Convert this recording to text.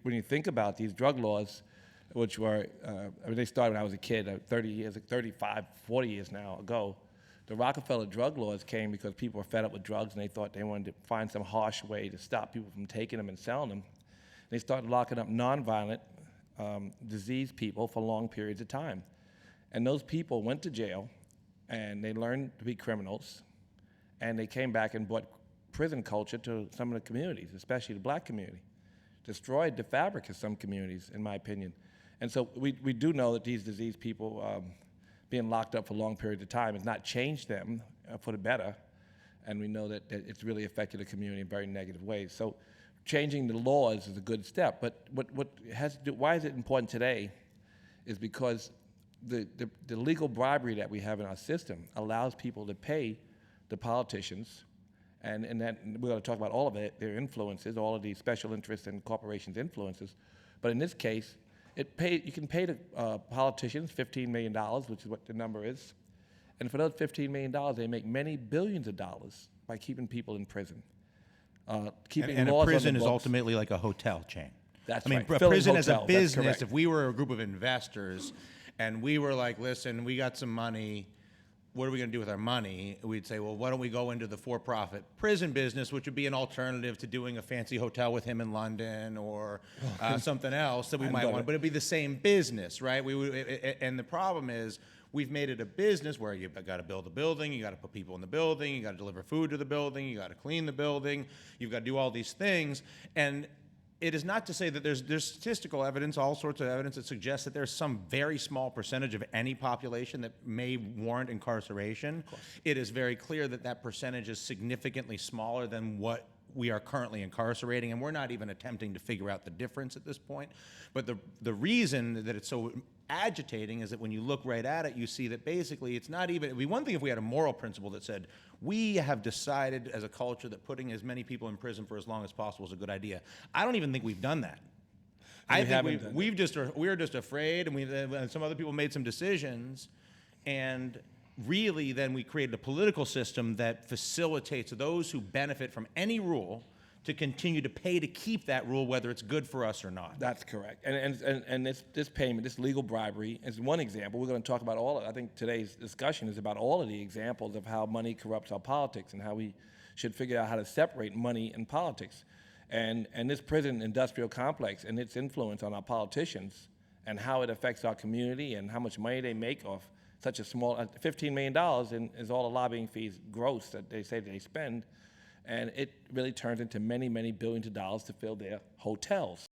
when you think about these drug laws, which were, I mean, they started when I was a kid, 35, 40 years now ago. The Rockefeller drug laws came because people were fed up with drugs and they thought they wanted to find some harsh way to stop people from taking them and selling them. They started locking up nonviolent, diseased people for long periods of time. And those people went to jail and they learned to be criminals, and they came back and brought prison culture to some of the communities, especially the black community. Destroyed the fabric of some communities, in my opinion. And so we do know that these diseased people being locked up for long periods of time has not changed them for the better, and we know that it's really affected the community in very negative ways. So changing the laws is a good step, but why is it important today is because the legal bribery that we have in our system allows people to pay the politicians, and that we're going to talk about all of it, their influences, all of these special interests and corporations' influences. But in this case, you can pay the politicians $15 million, which is what the number is, and for those $15 million, they make many billions of dollars by keeping people in prison. Keeping and laws a prison on the is books. ultimately like a hotel chain. That's I mean, right. a Filling prison as a hotels, that's business, correct. if we were a group of investors and we were like, listen, we got some money, what are we going to do with our money? We'd say, well, why don't we go into the for-profit prison business, which would be an alternative to doing a fancy hotel with him in London or something else that we might want, but it'd be the same business, right? And the problem is we've made it a business where you've got to build a building, you got to put people in the building, you got to deliver food to the building, you got to clean the building, you've got to do all these things. And it is not to say that there's statistical evidence, all sorts of evidence that suggests that there's some very small percentage of any population that may warrant incarceration. It is very clear that that percentage is significantly smaller than what we are currently incarcerating, and we're not even attempting to figure out the difference at this point. But the reason that it's so agitating is that when you look right at it, you see that basically it's not even, it'd be one thing if we had a moral principle that said, we have decided as a culture that putting as many people in prison for as long as possible is a good idea. I don't even think we've done that. I think we're just afraid, and some other people made some decisions, and really then we created a political system that facilitates those who benefit from any rule to continue to pay to keep that rule, whether it's good for us or not. That's correct. And this payment, this legal bribery is one example. We're going to talk about all of it. I think today's discussion is about all of the examples of how money corrupts our politics and how we should figure out how to separate money and politics. And this prison industrial complex and its influence on our politicians and how it affects our community and how much money they make off such a small, $15 million is all the lobbying fees gross that they say they spend. And it really turns into many, many billions of dollars to fill their hotels.